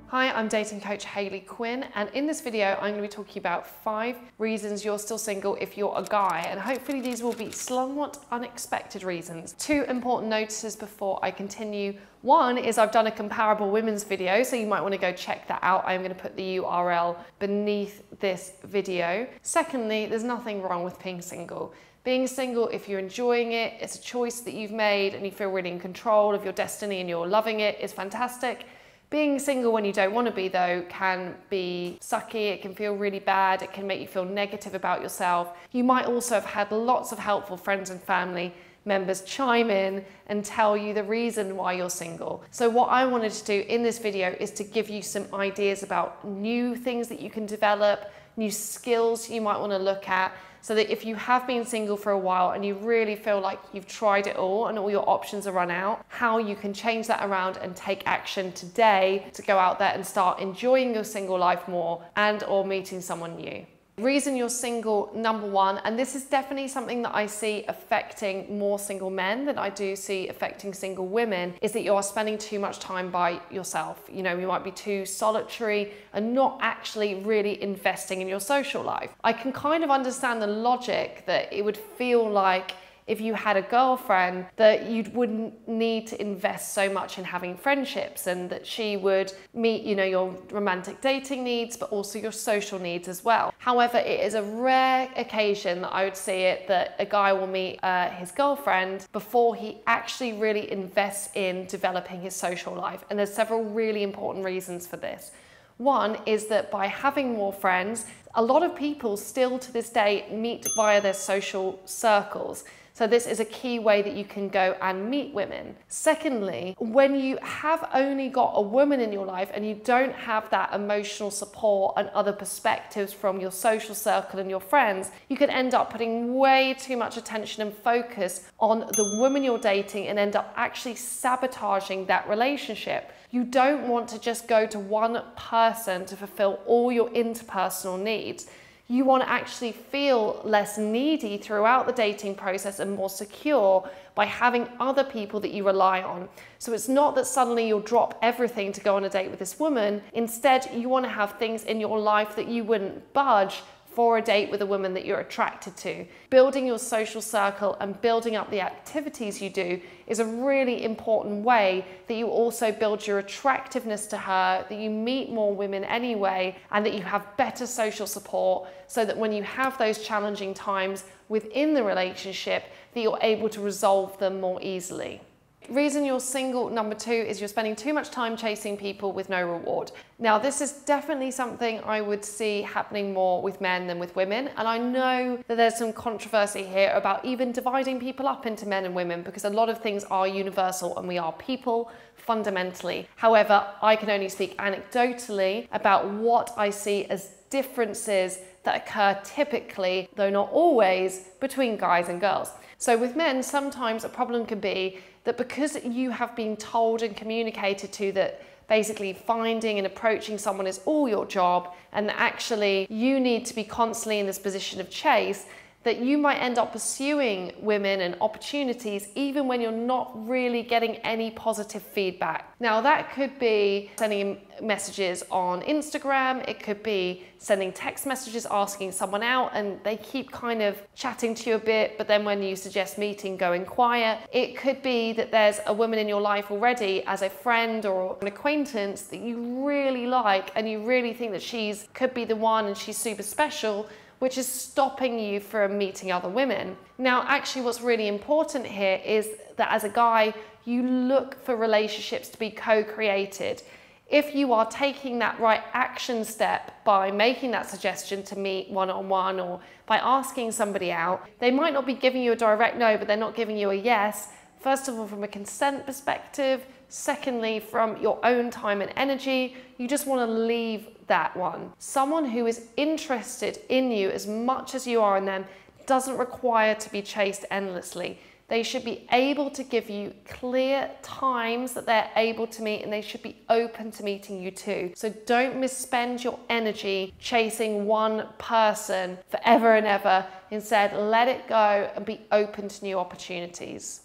Hi, I'm dating coach Hayley Quinn, and in this video I'm going to be talking about 5 reasons you're still single if you're a guy, and hopefully these will be somewhat unexpected reasons. 2 important notices before I continue. One is I've done a comparable women's video, so you might want to go check that out. I'm going to put the URL beneath this video. Secondly, there's nothing wrong with being single. Being single, if you're enjoying it, it's a choice that you've made and you feel really in control of your destiny and you're loving it, is fantastic. Being single when you don't want to be, though, can be sucky, it can feel really bad, it can make you feel negative about yourself. You might also have had lots of helpful friends and family members chime in and tell you the reason why you're single. So what I wanted to do in this video is to give you some ideas about new things that you can develop, new skills you might want to look at, so that if you have been single for a while and you really feel like you've tried it all and all your options are run out, how you can change that around and take action today to go out there and start enjoying your single life more and or meeting someone new. Reason you're single, number 1, and this is definitely something that I see affecting more single men than I do see affecting single women, is that you are spending too much time by yourself. You know, you might be too solitary and not actually really investing in your social life. I can kind of understand the logic that it would feel like if you had a girlfriend that you wouldn't need to invest so much in having friendships, and that she would meet, you know, your romantic dating needs, but also your social needs as well. However, it is a rare occasion that I would see it that a guy will meet his girlfriend before he actually really invests in developing his social life. And there's several really important reasons for this. One is that by having more friends, a lot of people still to this day meet via their social circles. So this is a key way that you can go and meet women. Secondly, when you have only got a woman in your life and you don't have that emotional support and other perspectives from your social circle and your friends, you can end up putting way too much attention and focus on the woman you're dating and end up actually sabotaging that relationship. You don't want to just go to one person to fulfill all your interpersonal needs. You want to actually feel less needy throughout the dating process and more secure by having other people that you rely on. So it's not that suddenly you'll drop everything to go on a date with this woman. Instead, you want to have things in your life that you wouldn't budge for a date with a woman that you're attracted to. Building your social circle and building up the activities you do is a really important way that you also build your attractiveness to her, that you meet more women anyway, and that you have better social support, so that when you have those challenging times within the relationship, that you're able to resolve them more easily. Reason you're single, number 2, is you're spending too much time chasing people with no reward. Now, this is definitely something I would see happening more with men than with women, and I know that there's some controversy here about even dividing people up into men and women, because a lot of things are universal and we are people fundamentally. However, I can only speak anecdotally about what I see as differences that occur typically, though not always, between guys and girls. So with men, sometimes a problem can be that because you have been told and communicated to that basically finding and approaching someone is all your job, and that actually you need to be constantly in this position of chase, that you might end up pursuing women and opportunities even when you're not really getting any positive feedback. Now, that could be sending messages on Instagram, it could be sending text messages asking someone out and they keep kind of chatting to you a bit, but then when you suggest meeting, going quiet. It could be that there's a woman in your life already as a friend or an acquaintance that you really like and you really think that could be the one and she's super special, which is stopping you from meeting other women. Now, actually what's really important here is that as a guy, you look for relationships to be co-created. If you are taking that right action step by making that suggestion to meet one-on-one or by asking somebody out, they might not be giving you a direct no, but they're not giving you a yes. First of all, from a consent perspective. Secondly, from your own time and energy, you just want to leave that one. Someone who is interested in you as much as you are in them doesn't require to be chased endlessly. They should be able to give you clear times that they're able to meet, and they should be open to meeting you too. So don't misspend your energy chasing one person forever and ever. Instead, let it go and be open to new opportunities.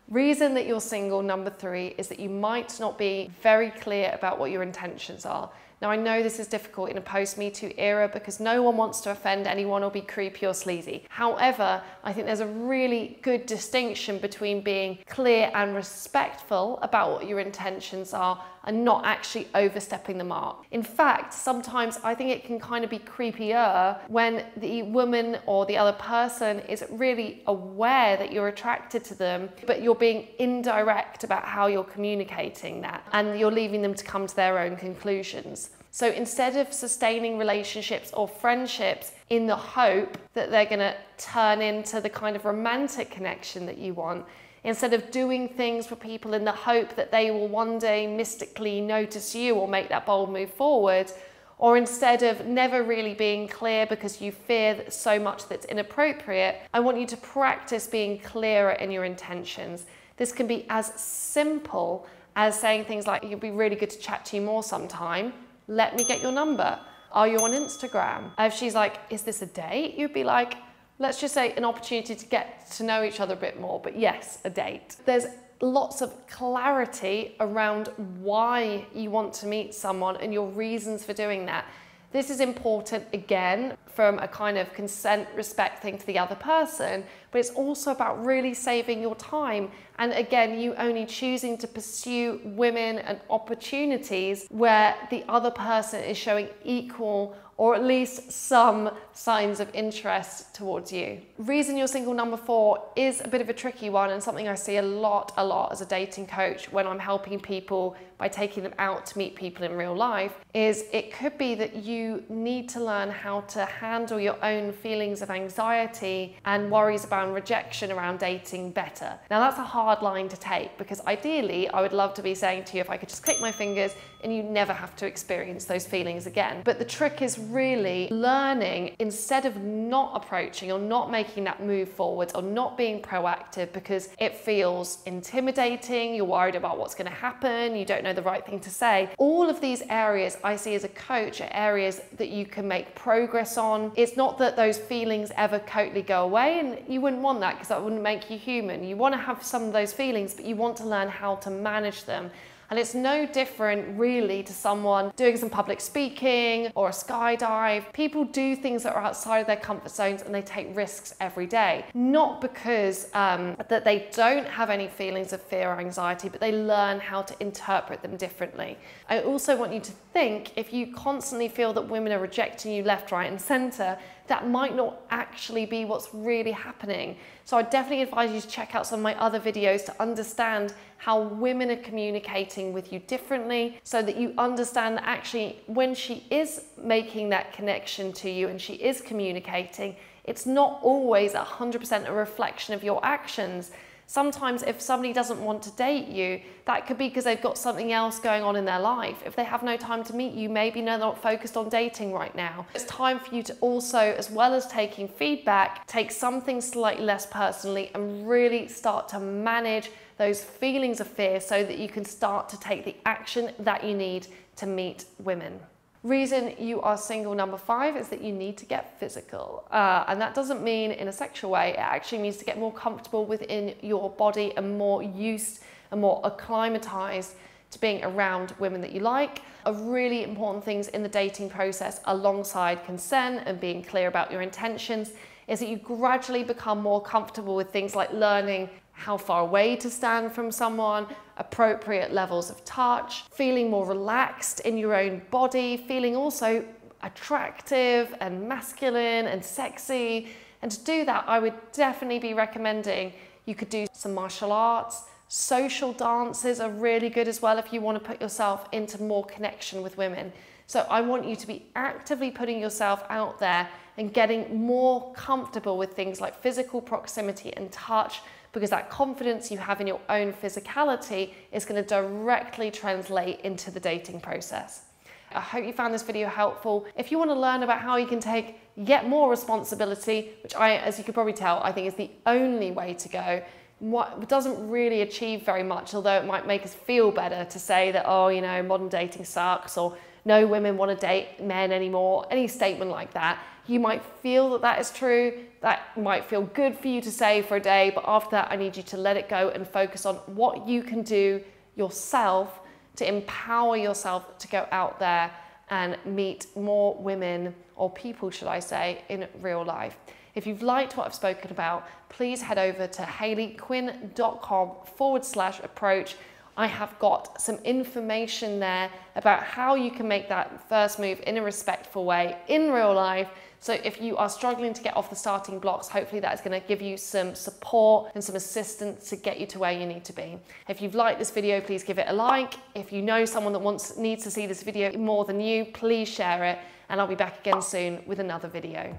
Reason that you're single, number 3, is that you might not be very clear about what your intentions are. Now, I know this is difficult in a post-Me Too era because no one wants to offend anyone or be creepy or sleazy. However, I think there's a really good distinction between being clear and respectful about what your intentions are and not actually overstepping the mark. In fact, sometimes I think it can kind of be creepier when the woman or the other person is really aware that you're attracted to them, but you're being indirect about how you're communicating that and you're leaving them to come to their own conclusions. So instead of sustaining relationships or friendships in the hope that they're going to turn into the kind of romantic connection that you want, instead of doing things for people in the hope that they will one day mystically notice you or make that bold move forward, or instead of never really being clear because you fear that so much that's inappropriate, I want you to practice being clearer in your intentions. This can be as simple as saying things like, it'd be really good to chat to you more sometime. Let me get your number. Are you on Instagram? If she's like, is this a date? You'd be like, let's just say an opportunity to get to know each other a bit more, but yes, a date. There's lots of clarity around why you want to meet someone and your reasons for doing that. This is important, again, from a kind of consent, respect thing to the other person, but it's also about really saving your time. And again, you only choosing to pursue women and opportunities where the other person is showing equal or at least some signs of interest towards you. Reason you're single, number 4, is a bit of a tricky one and something I see a lot as a dating coach when I'm helping people by taking them out to meet people in real life, is it could be that you need to learn how to handle your own feelings of anxiety and worries about rejection around dating better. Now that's a hard line to take because ideally I would love to be saying to you if I could just click my fingers and you never have to experience those feelings again. But the trick is really learning, instead of not approaching or not making that move forward or not being proactive because it feels intimidating, you're worried about what's going to happen, you don't know the right thing to say. All of these areas I see as a coach are areas that you can make progress on. It's not that those feelings ever totally go away, and you wouldn't want that because that wouldn't make you human. You want to have some of those feelings, but you want to learn how to manage them. And it's no different really to someone doing some public speaking or a skydive. People do things that are outside of their comfort zones and they take risks every day. Not because that they don't have any feelings of fear or anxiety, but they learn how to interpret them differently. I also want you to think, if you constantly feel that women are rejecting you left, right and center, that might not actually be what's really happening. So I definitely advise you to check out some of my other videos to understand how women are communicating with you differently, so that you understand that actually when she is making that connection to you and she is communicating, it's not always 100% a reflection of your actions. Sometimes if somebody doesn't want to date you, that could be because they've got something else going on in their life. If they have no time to meet you, maybe they're not focused on dating right now. It's time for you to also, as well as taking feedback, take something slightly less personally and really start to manage those feelings of fear so that you can start to take the action that you need to meet women. Reason you are single, number 5, is that you need to get physical. And that doesn't mean in a sexual way, it actually means to get more comfortable within your body and more used and more acclimatized to being around women that you like. Are really important things in the dating process alongside consent and being clear about your intentions is that you gradually become more comfortable with things like learning how far away to stand from someone, appropriate levels of touch, feeling more relaxed in your own body, feeling also attractive and masculine and sexy. And to do that, I would definitely be recommending you could do some martial arts. Social dances are really good as well if you want to put yourself into more connection with women. So I want you to be actively putting yourself out there and getting more comfortable with things like physical proximity and touch, because that confidence you have in your own physicality is going to directly translate into the dating process. I hope you found this video helpful. If you want to learn about how you can take yet more responsibility, which as you could probably tell, I think is the only way to go, what doesn't really achieve very much, although it might make us feel better to say that, oh, you know, modern dating sucks, or no women want to date men anymore, any statement like that. You might feel that that is true. That might feel good for you to say for a day, but after that, I need you to let it go and focus on what you can do yourself to empower yourself to go out there and meet more women, or people, should I say, in real life. If you've liked what I've spoken about, please head over to hayleyquinn.com/approach. I have got some information there about how you can make that first move in a respectful way in real life. So if you are struggling to get off the starting blocks, hopefully that is going to give you some support and some assistance to get you to where you need to be. If you've liked this video, please give it a like. If you know someone that needs to see this video more than you, please share it. And I'll be back again soon with another video.